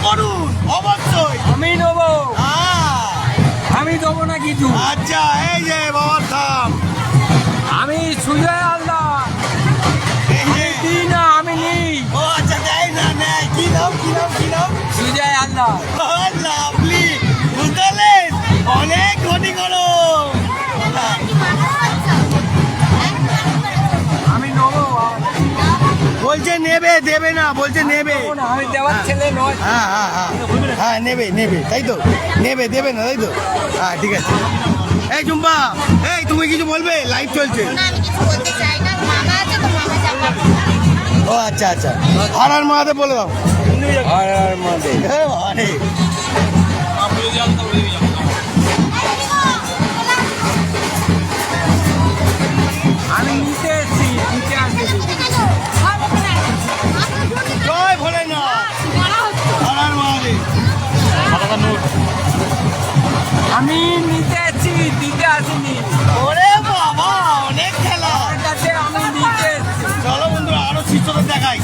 করুন অবশ্যই। আমি নেবো। হ্যাঁ, আমি দেবো না কিছু। আচ্ছা এই যে বাবার থাম, আমি সুজয় হালদার। এই যে দিই না, আমি নিই। ও আচ্ছা দেয় না নেয়। কি নাম কি নাম কি নাম? সুজয় হালদার। লাভলি, বুঝতে পারলেন? অনেক ক্ষতি করো। আমি নেবো। বলছে নেবে, দেবে না, বলছে নেবে। নেবো না, আমি দেওয়ার ছেলে নয়। হ্যাঁ হ্যাঁ হ্যাঁ হ্যাঁ, নেবে নেবে, তাই তো? নেবে, দেবে না, তাই তো? হ্যাঁ ঠিক আছে। এই জুম্পা, এই তুমি কিছু বলবে? লাইভ চলছে। না, আমি কিছু বলতে চাই না। মামা আছে তো, মামা যাবে। ও আচ্ছা আচ্ছা, হারার মাহাতে বলে দাও। আর মধ্যে হ্যাঁ আরে আমি নিতে এসেছি, নিতে আসতে। জয় ভোলেনাথ, হারার মাহাতে। আমি নিতে এসেছি, দিতে আসিনি। ওরে বাবা, অনেক খেলা। আমার কাছে আমি নিতে এসেছি। চলো বন্ধুরা, আরো শিষ্যদের দেখাই।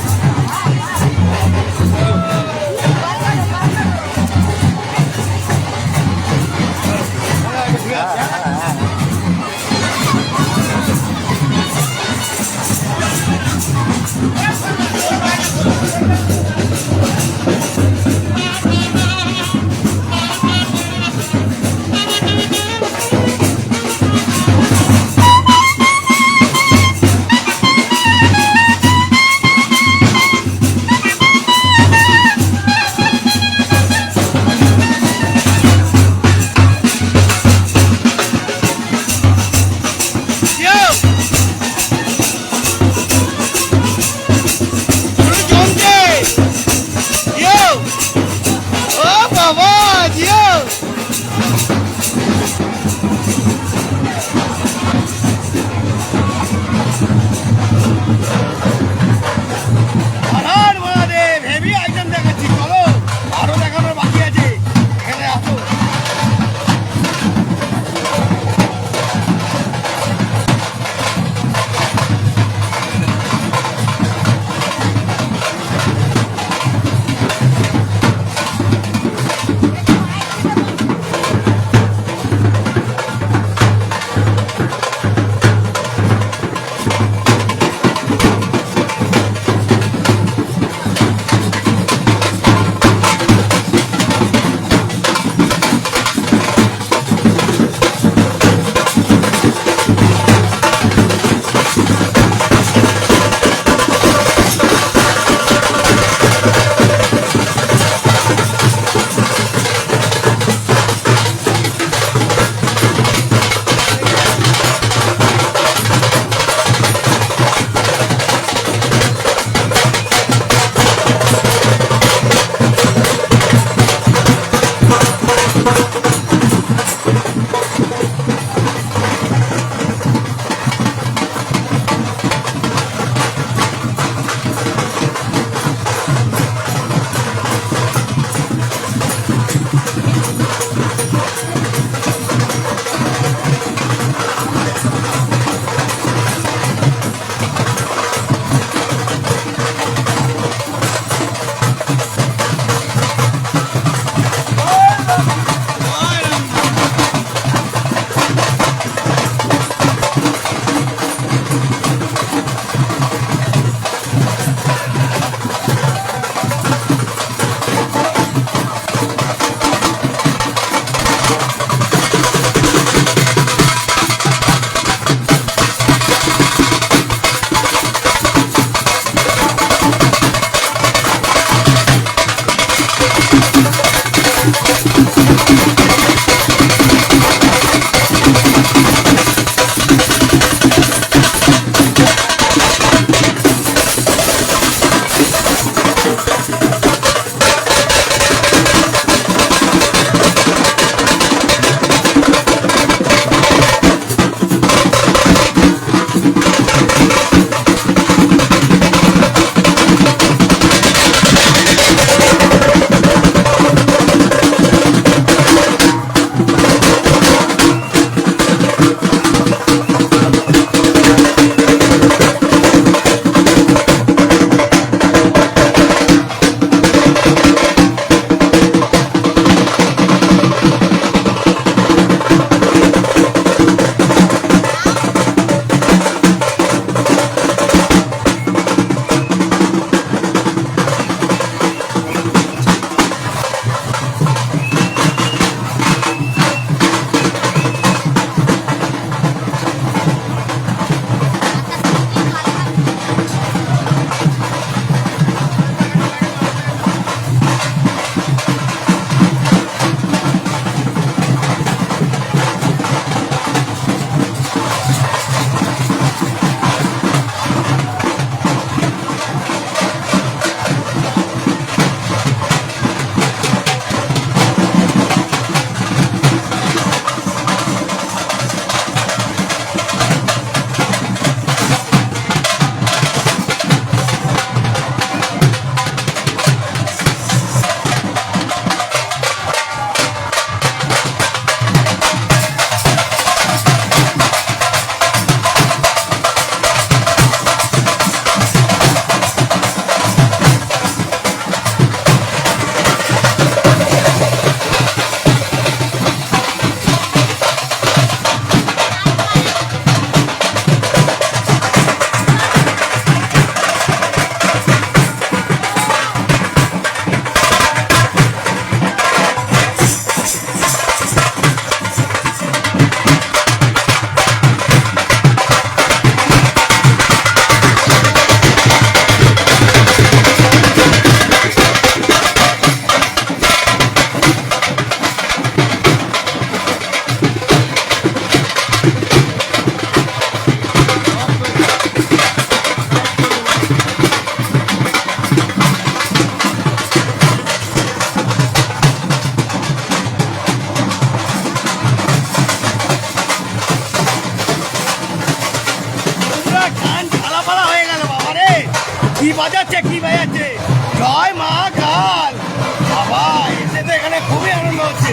তো এখানে খুবই আনন্দ হচ্ছে।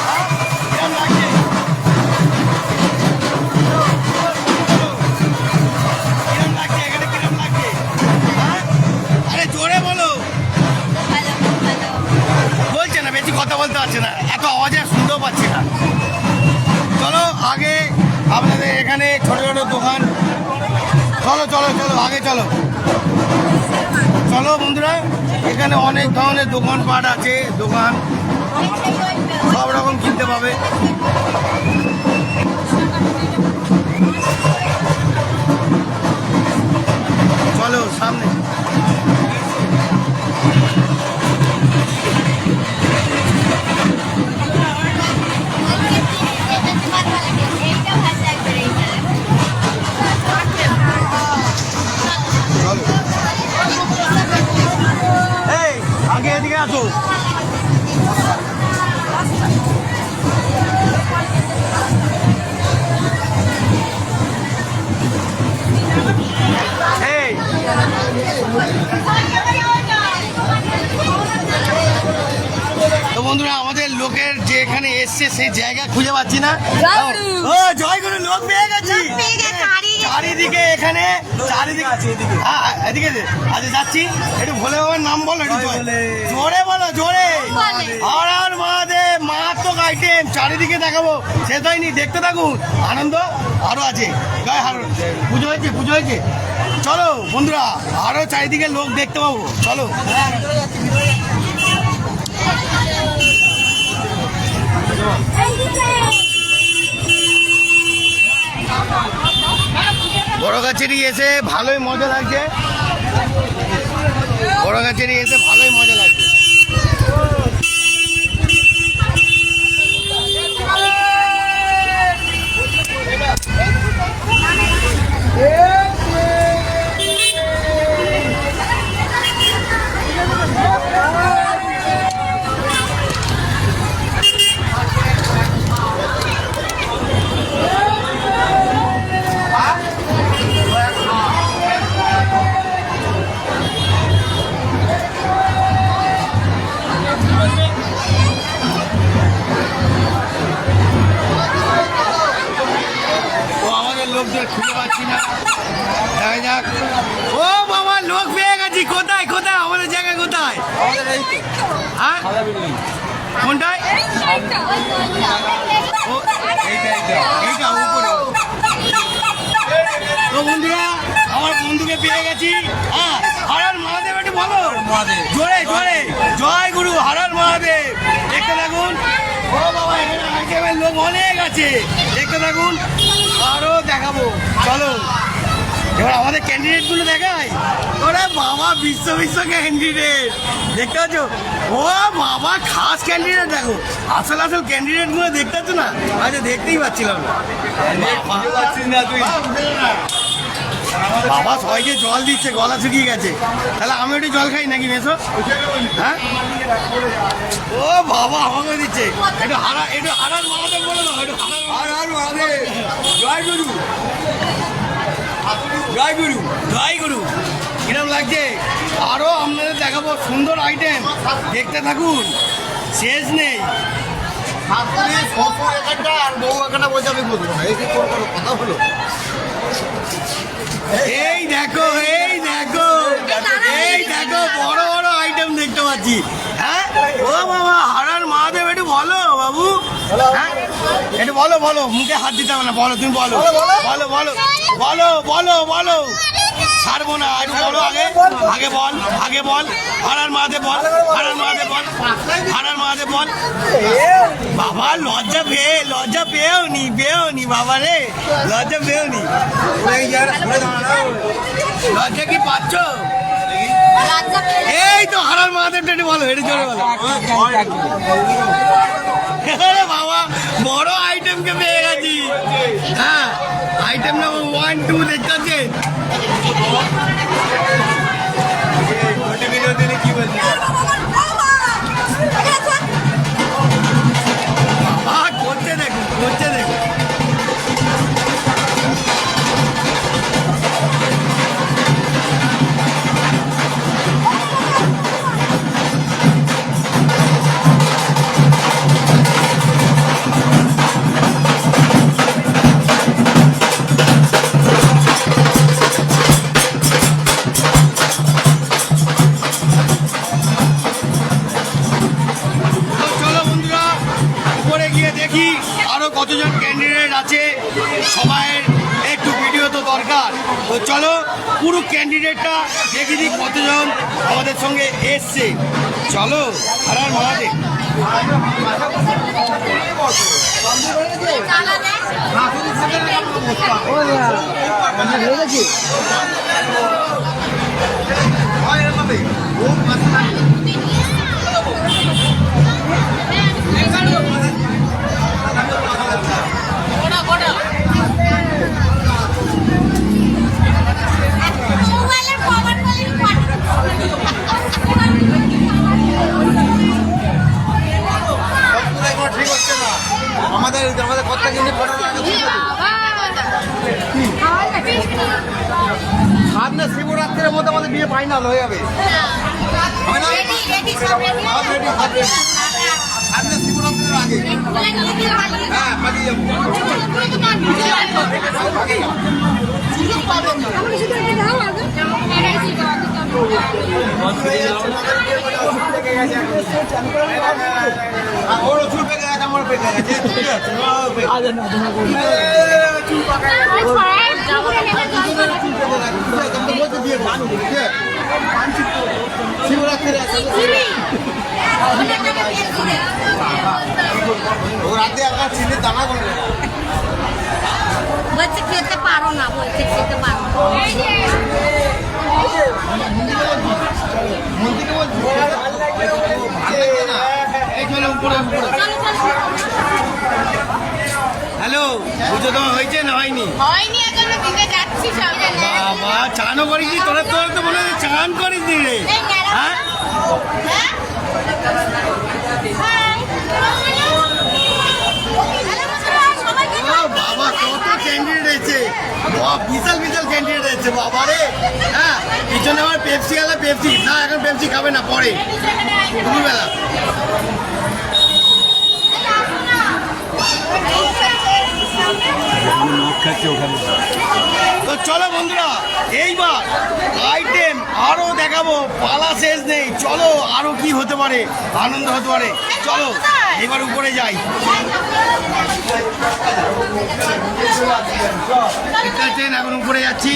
হ্যাঁ? কিরম লাগছে? কিরম লাগছে? এখানে কিরম লাগছে? হ্যাঁ? আরে জোরে বলো। ভালো ভালো বলছে না, বেশি কথা বলতে পারছে না, এত আওয়াজে শুনতেও পাচ্ছি না। চলো আগে আপনাদের এখানে ছোট ছোট দোকান, চলো চলো চলো আগে চলো চলো বন্ধুরা, এখানে অনেক ধরনের দোকানপাট আছে, দোকান সব রকম কিনতে পাবে। চলো সামনে। এইটা ভালো লাগবে এইটা চলো এই আগে এদিকে আসো। এই তো বন্ধুরা, আমাদের লোকের যে এখানে এসছে সেই জায়গা খুঁজে পাচ্ছি না। জয়গুরু। ও জয়গুরু, লোক পেয়ে গেছি। লোক পেয়ে গেছে, হারিয়ে গেছে। চারিদিকে এখানে চারিদিকে আছে, এদিকে এদিকে আচ্ছা যাচ্ছি। একটু ভোলে বাবার নাম বলো, একটু জোরে বলো, জোরে। বলে। হর হর মহাদেব, মারাত্মক আইটেম চারিদিকে দেখাবো, শেষ হয়নি, দেখতে থাকুন, আনন্দ আরো আছে। জয় হর, পুজো হয়েছে, পুজো হয়েছে। চলো বন্ধুরা, আরো চারিদিকে লোক দেখতে পাবো, চলো। বড়গাছেরই এসে ভালোই মজা লাগছে, বড়গাছেরই এসে ভালোই মজা লাগছে। তো আমাদের লোকদের খুঁজে পাচ্ছি না, দেখা যাক। ও বাবা, লোক পেয়ে গেছি। কোথায় কোথায় আমাদের জায়গা কোথায়? হ্যাঁ কোনটায়? ও এইটা উপরে। তো বন্ধুরা, আমার বন্ধুকে পেয়ে গেছি। হ্যাঁ, হর হর মহাদেব, একটু বলো জোরে জোরে। জয় গুরু, হর হর মহাদেব। দেখতে থাকুন। ও বাবা, এখানে আইটেমের লোক অনেক আছে, দেখতে থাকুন, আরো দেখাবো। চলো এবার আমাদের ক্যান্ডিডেট গুলো দেখাই। ওরে বাবা, বিশ্ব বিশ্ব ক্যান্ডিডেট দেখতে পাচ্ছ? ও বাবা, খাস ক্যান্ডিডেট দেখো, আসল আসল ক্যান্ডিডেট গুলো দেখতে পাচ্ছ না? আচ্ছা, দেখতেই পাচ্ছিলাম না। বাবা সবাইকে জল দিচ্ছে, গলা শুকিয়ে গেছে। তাহলে আমি একটু জল খাই নাকি মেসো? হ্যাঁ, ও বাবা আমাকে দিচ্ছে। একটু হারার মহাদেব বলে দাও, একটু হারার মহাদেব। জয় গুরু, জয় গুরু, জয় গুরু। কিরম লাগছে? আরো আপনাদের দেখাবো সুন্দর আইটেম, দেখতে থাকুন, শেষ নেই। এই দেখো, এই দেখো, এই দেখো, বড় বড় আইটেম দেখতে পাচ্ছি। হ্যাঁ, ও বাবা, হরার মহাদেব, একটু বলো বাবু। হ্যাঁ, একটু বলো, বলো, মুখে হাত দিতে হবে না, বলো, তুমি বলো, বলো বলো বলো বলো বলো। ছাড়বো না, একটু বলো আগে, আগে বল, আগে বল। হরার মহাদেব বল, হরার মহাদেব বল, হরার মহাদেব বল। বাবা লজ্জা পেয়েও নি বাবা রে, লজ্জা পেয়েও নি। লজ্জা কি পাচ্ছ? এই তো হরার মহাদেবটা একটু বলো, একটু জোরে বলো। আরে বাবা, বড় আইটেমকে পেয়ে গেছি। হ্যাঁ, আইটেম নাম্বার 1 2 দেখতে পাচ্ছেন? কি বলছি বাবা, করতে দেখুন, করতে দেখুন। কতজন ক্যান্ডিডেট আছে, সবাই একটু ভিডিও তো দরকার। তো চলো পুরো ক্যান্ডিডেটটা দেখে দিই কতজন আমাদের সঙ্গে এসছে। চলো আর মহাদেব। মোবাইলের কভার বলে ঠিক হচ্ছে না আমাদের কথা কিন্তু সামনে শিবরাত্রির মধ্যে আমাদের বিয়ে ফাইনাল হয়ে যাবে। রেডি রেডি সব রেডি সামনে শিবরাত্রির আগে হ্যাঁ পালিয়ে যাবো। ওর চুল পেকে গেছে, আমার পেকে গেছে। শিবরাত্রির ও রাতে আপনার চিনি দানা করে বলছে খেতে পারো না, বলছে খেতে পারো না। মন্দিরে বলছি ভালো লাগছে না। এই চলো উপরে উপরে। হ্যালো, পুজো দেওয়া হয়েছে না হয়নি? হয়নি এখনো, দিতে যাচ্ছি সব। বাবা চানও করিস তোরা, তোর তো মনে হচ্ছে চান করিস নি রে। হ্যাঁ ও বাবা কত ক্যান্ডিডেট এসেছে, বিশাল বিশাল ক্যান্ডিডেট এসেছে বাবা রে। হ্যাঁ পিছনে আমার পেপসি আলা, পেপসি না এখন পেপসি খাবে না, পরে দুপুরবেলা। তো চলো বন্ধুরা, এইবার আইটেম আরো দেখাবো, পালা শেষ নেই। চলো আরো কি হতে পারে, আনন্দ হতে পারে। চলো এবার উপরে যাই। দেখতে পাচ্ছেন এখন উপরে যাচ্ছি।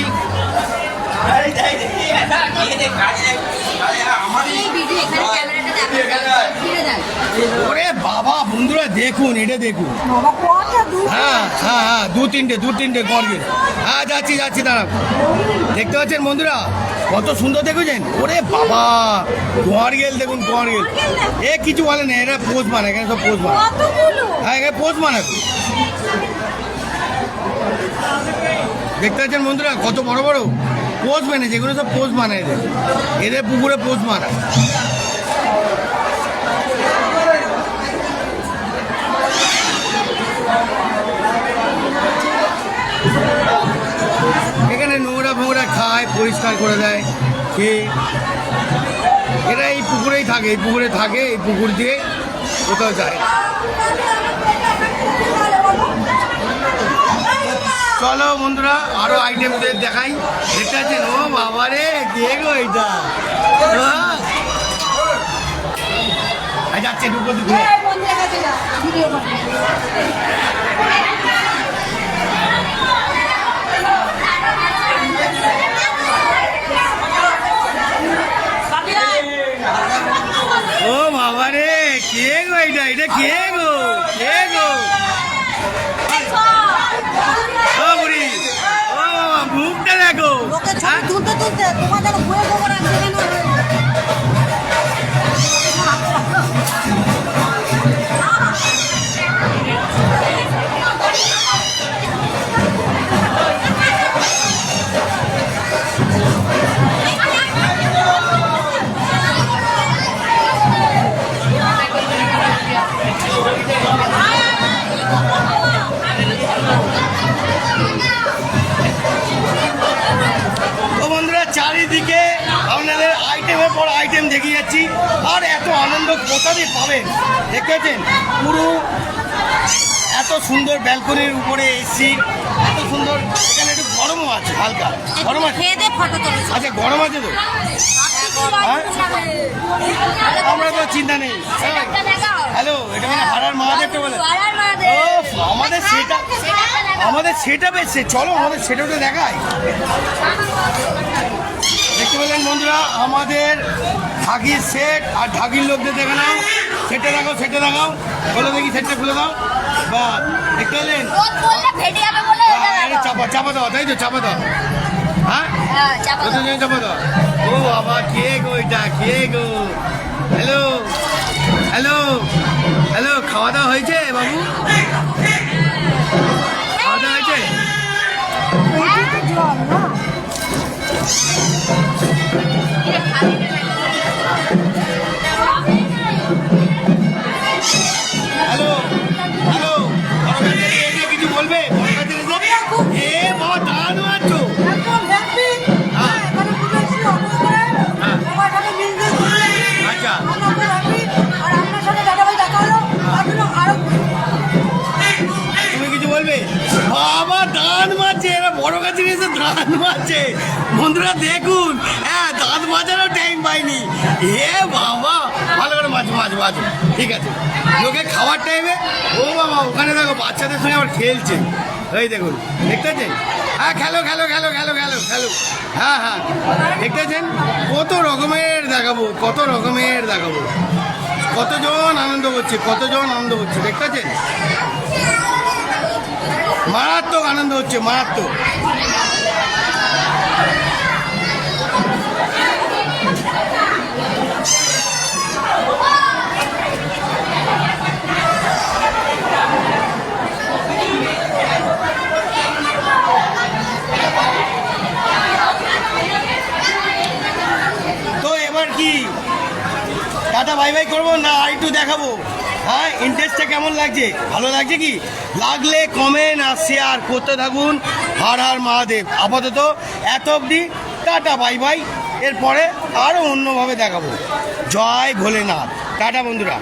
ওরে বাবা বন্ধুরা দেখুন, এটা দেখুন। হ্যাঁ হ্যাঁ হ্যাঁ, দু তিনটে গর্গের। হ্যাঁ যাচ্ছি যাচ্ছি, দাঁড়ান। দেখতে পাচ্ছেন বন্ধুরা কত সুন্দর দেখেছেন। ওরে বাবা গর্গেল দেখুন, গর্গেল। এ কিছু বলে না, এরা পোজ মানে, এখানে সব পোজ মানে। হ্যাঁ এখানে পোজ মানে। দেখতে পাচ্ছেন বন্ধুরা কত বড় বড় পোজ মানে, যেগুলো সব পোজ মানে এদের, এদের পুকুরে পোজ মানা। এখানে নোংরা ফোংরা খায়, পরিষ্কার করে দেয় খেয়ে। এরা এই পুকুরেই থাকে, এই পুকুরে থাকে, এই পুকুর দিয়ে কোথাও যায়। চলো বন্ধুরা আরো আইটেম দেখাই। দেখতে পাচ্ছেন, ও বাবা রে কে গো এটা, যাচ্ছে ঢুকো ঢুকো। ও বাবা রে কে গো এটা, এটা কে গো, কে গো? ও বুড়ি, ও বাবা মুখটা দেখো। হ্যাঁ? তুলতে তুলতে তোমার যেন বয়ে গোবর আসবে কেন? চারিদিকে আপনাদের আইটেমের পর আইটেম দেখে যাচ্ছি, আর এত আনন্দ কোথায় পাবেন। দেখেছেন পুরো এত সুন্দর ব্যালকনির উপরে এসি, এত সুন্দর। এখানে একটু গরমও আছে, হালকা গরম আছে। আচ্ছা গরম আছে তো, হ্যাঁ আমরা তো চিন্তা নেই। হ্যালো, এটা মানে হারার মহাদেবকে বলে। হারার মহাদেব। ও, আমাদের সেটা বেশছে, চলো আমাদের সেটাও তো দেখায়। দেখতে পেলেন বন্ধুরা, আমাদের ঢাকির সেট আর ঢাকির লোকদের দেখে নাও। সেটটা দেখাও, বলে দেখি, সেটটা খুলে দাও। বা দেখতে পেলেন, রোদ পড়লে ফেটে যাবে বলে এটা লাগাও। চাপা দাও, তাই তো, চাপা দাও। হ্যাঁ, হ্যাঁ, চাপা দাও। কতজন চাপা দাও? ও বাবা, কে গো এটা, কে গো? হ্যালো হ্যালো হ্যালো, খাওয়া দাওয়া হয়েছে বাবু? খাওয়া দাওয়া হয়েছে? হ্যালো হ্যালো, কিছু বলবে? এ বাবা, দাঁড়ানো আছো। একদম happy। হ্যাঁ, এখানে পুজো এসেছি, অনেক করে। সবার সাথে মিলমিশ করে এসেছি। আচ্ছা। আমরা খুব happy। আর আপনার সাথে দাদাভাই দেখা হলো, তার জন্য আরো খুশি। তুমি কিছু বলবে? বাবা দাঁত মারছে, এরা বড় কাছে এসে দাঁত মারছে। বন্ধুরা দেখুন, হ্যাঁ, দাঁত মাজারও টাইম পাইনি। এ বাবা, ভালো করে মাছ। ঠিক আছে, লোকে খাওয়ার টাইমে, ও বাবা, ওখানে দেখো বাচ্চাদের সঙ্গে আবার খেলছে। এই দেখুন, দেখতেছেন? হ্যাঁ, খেলো। হ্যাঁ, দেখতেছেন? কত রকমের দেখাবো। কতজন আনন্দ করছে, দেখতেছেন? মারাত্মক আনন্দ হচ্ছে, মারাত্মক। তো এবার কি টাটা বাই বাই করবো না আর একটু দেখাবো? হ্যাঁ, ইন্টারেস্টটা কেমন লাগছে? ভালো লাগছে কি? লাগলে কমেন্ট আর শেয়ার করতে থাকুন। হর হর মহাদেব। আপাতত এত অবধি, টাটা বাই বাই। এরপরে আরও অন্যভাবে দেখাবো। জয় ভোলেনাথ। টাটা বন্ধুরা।